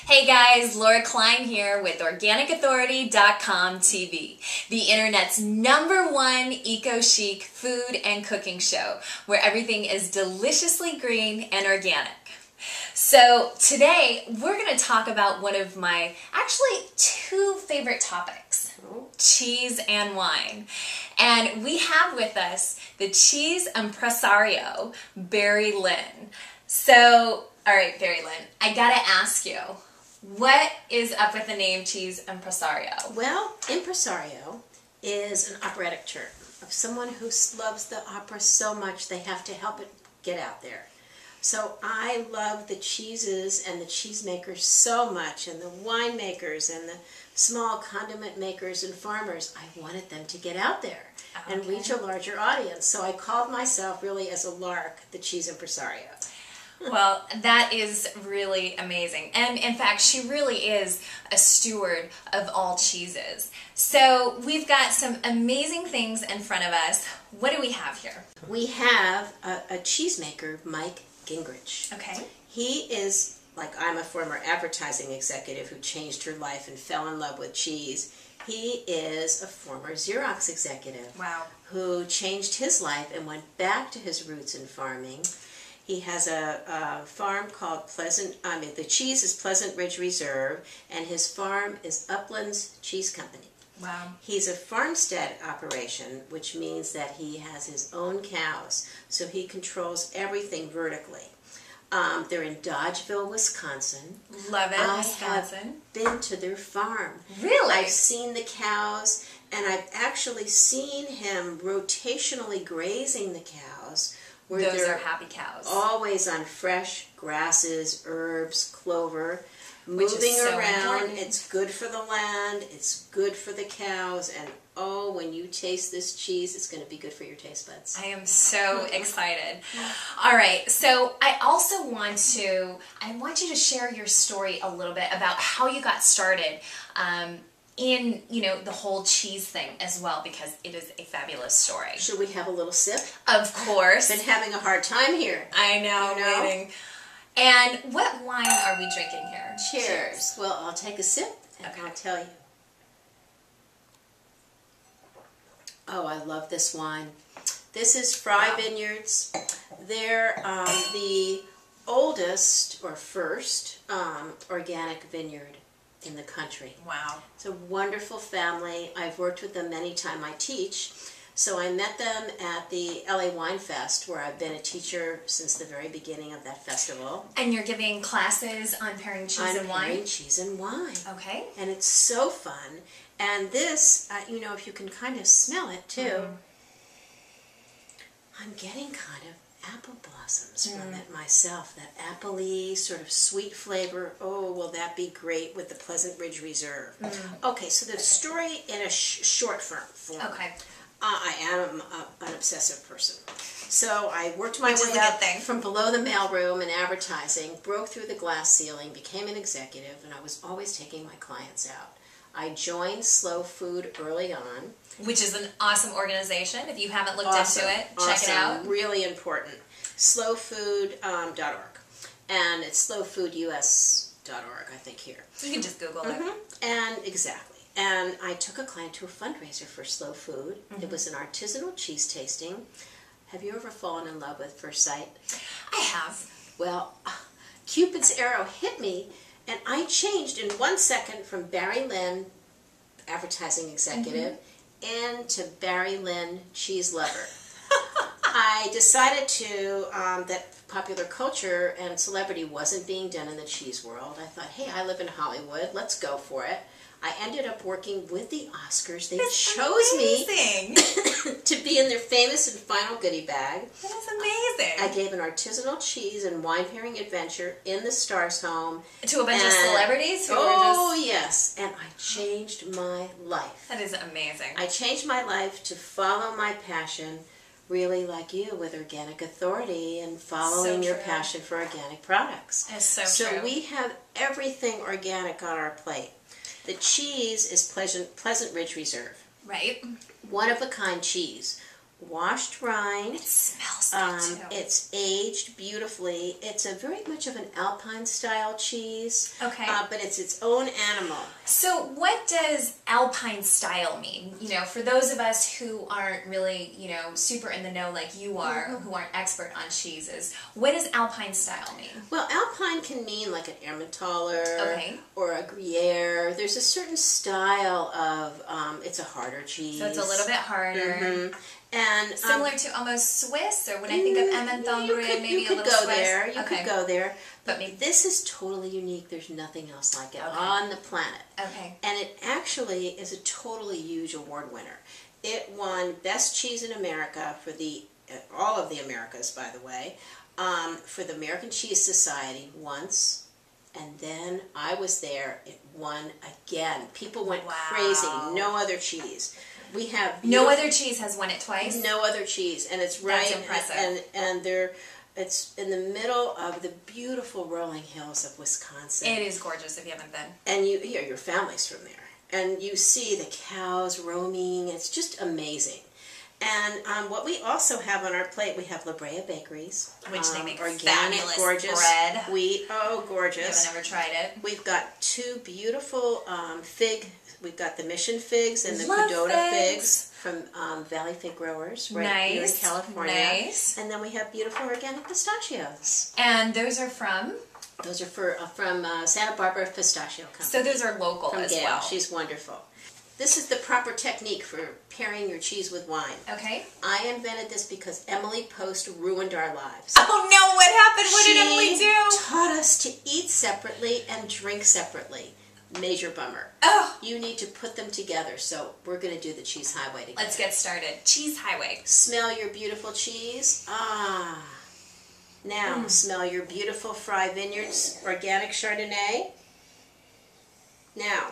Hey guys, Laura Klein here with OrganicAuthority.com TV, the internet's #1 eco-chic food and cooking show where everything is deliciously green and organic. So today we're going to talk about one of my actually two favorite topics, cheese and wine. And we have with us the cheese impresario, Barry Lynn. So, all right, Barry Lynn, I gotta ask you, what is up with the name cheese impresario? Well, impresario is an operatic term of someone who loves the opera so much they have to help it get out there. So I love the cheeses and the cheesemakers so much, and the winemakers and the small condiment makers and farmers. I wanted them to get out there and reach a larger audience. So I called myself really as a lark, the cheese impresario. Well, that is really amazing. And in fact, she really is a steward of all cheeses. So we've got some amazing things in front of us. What do we have here? We have a cheesemaker, Mike Gingrich. Okay. He is, like I'm a former advertising executive who changed her life and fell in love with cheese. He is a former Xerox executive. Wow. Who changed his life and went back to his roots in farming. He has a farm called the cheese is Pleasant Ridge Reserve, and his farm is Uplands Cheese Company. Wow. He's a farmstead operation, which means that he has his own cows, so he controls everything vertically. They're in Dodgeville, Wisconsin. Love it, Wisconsin. I have been to their farm. Really? I've seen the cows, and I've actually seen him rotationally grazing the cows. Those are happy cows. Always on fresh grasses, herbs, clover, moving around. Important. It's good for the land, it's good for the cows, and oh, when you taste this cheese, it's going to be good for your taste buds. I am so excited. All right, so I also want you to share your story a little bit about how you got started in, the whole cheese thing as well, because it is a fabulous story. Should we have a little sip? Of course. Been having a hard time here. I know, waiting. And what wine are we drinking here? Cheers. Well, I'll take a sip and I'll tell you. Oh, I love this wine. This is Fry Vineyards. They're the oldest or first organic vineyard in the country. Wow. It's a wonderful family. I've worked with them many times. I teach. So I met them at the LA Wine Fest, where I've been a teacher since the very beginning of that festival. And you're giving classes on pairing cheese and wine? On pairing cheese and wine. Okay. And it's so fun. And this, if you can kind of smell it too, I'm getting kind of apple blossoms from it myself. That apple-y sort of sweet flavor. Oh, will that be great with the Pleasant Ridge Reserve. Okay, so the story in a short form. Okay. I am an obsessive person. So I worked my way up from below the mailroom in advertising, broke through the glass ceiling, became an executive, and I was always taking my clients out. I joined Slow Food early on. Which is an awesome organization. If you haven't looked into it, check it out. Really important. Slowfood.org. And it's slowfoodus.org, I think, here. You can just Google it. And exactly. And I took a client to a fundraiser for Slow Food. It was an artisanal cheese tasting. Have you ever fallen in love with first sight? I have. Well, Cupid's arrow hit me, and I changed in 1 second from Barry Lynn, advertising executive, into Barry Lynn, cheese lover. I decided that popular culture and celebrity wasn't being done in the cheese world. I thought, hey, I live in Hollywood, let's go for it. I ended up working with the Oscars. They chose me to be in their famous and final goodie bag. That is amazing. I gave an artisanal cheese and wine pairing adventure in the Stars home. To a bunch of celebrities? Yes. And I changed my life. That is amazing. I changed my life to follow my passion, really like you, with Organic Authority and following your passion for organic products. That's so true. So we have everything organic on our plate. The cheese is Pleasant Ridge Reserve. Right. One-of-a-kind cheese. washed rind. It smells good too. It's aged beautifully. It's a very much of an Alpine style cheese. Okay. But it's its own animal. So what does Alpine style mean? You know, for those of us who aren't really, you know, super in the know like you are, who aren't expert on cheeses, what does Alpine style mean? Well, Alpine can mean like an Emmentaler Okay. or a Gruyere. There's a certain style of, it's a harder cheese. So it's a little bit harder. And Similar to almost Swiss, or when I think of Emmentaler, Gruyere, maybe a little go Swiss. there. You could go there. But maybe This is totally unique. There's nothing else like it Okay. on the planet. okay. And it actually is a totally huge award winner. It won Best Cheese in America for the all of the Americas, by the way, for the American Cheese Society once. And then I was there. It won again. People went crazy. No other cheese. We have No other cheese has won it twice? no other cheese, and it's right. That's impressive. And it's in the middle of the beautiful rolling hills of Wisconsin. It is gorgeous if you haven't been. And your family's from there, and you see the cows roaming. It's just amazing. And what we also have on our plate, we have La Brea Bakeries, Which they make organic, fabulous gorgeous bread. wheat. Oh, I gorgeous! haven't ever tried it. We've got two beautiful fig. We've got the Mission figs and the Love Cadota figs. figs from Valley Fig Growers right here in Nice. California. Nice. And then we have beautiful organic pistachios. And those are from? Those are from Santa Barbara Pistachio Company. So those are local from as Gail. well. She's wonderful. This is the proper technique for pairing your cheese with wine. Okay. I invented this because Emily Post ruined our lives. Oh no, what happened? What did Emily She do? taught us to eat separately and drink separately. Major bummer. Oh, You need to put them together, so we're going to do the cheese highway together. let's get started. Cheese highway. Smell your beautiful cheese. Ah. Now, smell your beautiful Fry Vineyards organic Chardonnay. Now,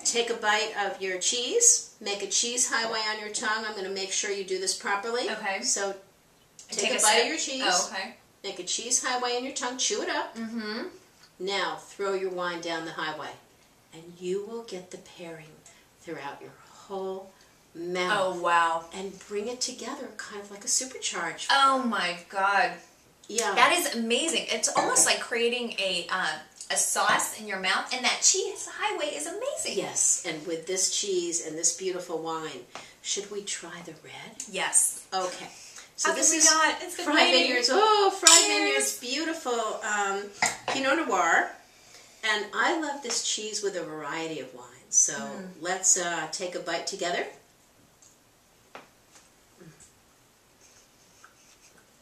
take a bite of your cheese. Make a cheese highway on your tongue. I'm going to make sure you do this properly. Okay. So, take a bite sip. of your cheese. Oh, okay. Make a cheese highway in your tongue. Chew it up. Mm-hmm. Now, throw your wine down the highway. And you will get the pairing throughout your whole mouth. Oh, wow. And bring it together kind of like a supercharge. Oh my God. Yeah. That is amazing. It's almost like creating a sauce in your mouth, and that cheese highway is amazing. Yes, and with this cheese and this beautiful wine, should we try the red? Yes. Okay. So How this can we is not? It's been Fry waiting. Vineyards. Oh, Fry Cheers. Vineyards, beautiful Pinot Noir. And I love this cheese with a variety of wines. So let's take a bite together.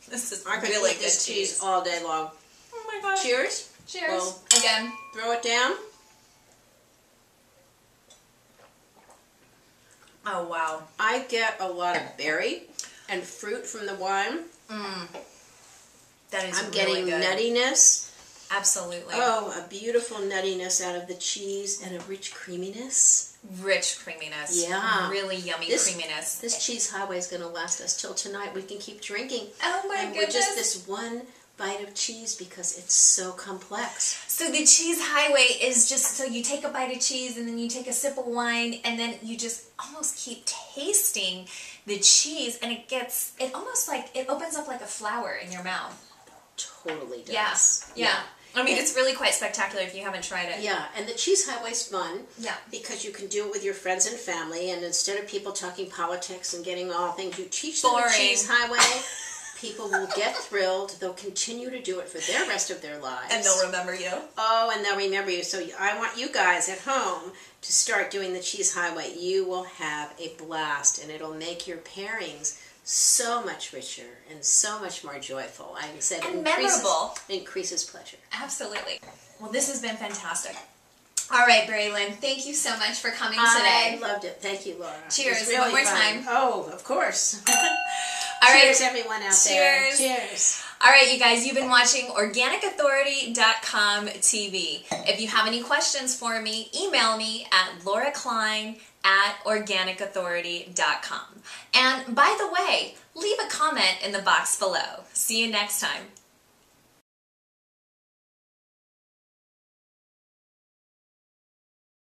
This is I could really eat good this cheese cheese. all day long. Oh my God. Cheers. Cheers. Well, Again. throw it down. Oh, wow. I get a lot of berry and fruit from the wine. That is I'm really getting good. nuttiness. Absolutely. Oh, a beautiful nuttiness out of the cheese and a rich creaminess. Rich creaminess. Yeah. Really yummy This- creaminess. This cheese highway is going to last us till tonight. We can keep drinking. Oh my and goodness. we're just this one bite of cheese because it's so complex. So the cheese highway is just, so you take a bite of cheese and then you take a sip of wine and then you just almost keep tasting the cheese, and it almost like, it opens up like a flower in your mouth. Totally does. Yes. Yeah. I mean, it's really quite spectacular if you haven't tried it. Yeah, and the cheese highway's fun. Yeah. Because you can do it with your friends and family, and instead of people talking politics and getting all things, you teach them the Boring. cheese highway. People will get thrilled. They'll continue to do it for the rest of their lives. And they'll remember you. Oh, and they'll remember you. So I want you guys at home to start doing the cheese highway. You will have a blast, and it'll make your pairings so much richer and so much more joyful. I said And memorable. It increases pleasure. Absolutely. Well, this has been fantastic. All right, Barry Lynn, thank you so much for coming today. I loved it. Thank you, Laura. Cheers. It was really One more fun. time. Oh, of course. All right. Cheers, everyone out there. Cheers. Cheers. All right, you guys, you've been watching OrganicAuthority.com TV. If you have any questions for me, email me at lauracline@organicauthority.com. And by the way, leave a comment in the box below. See you next time.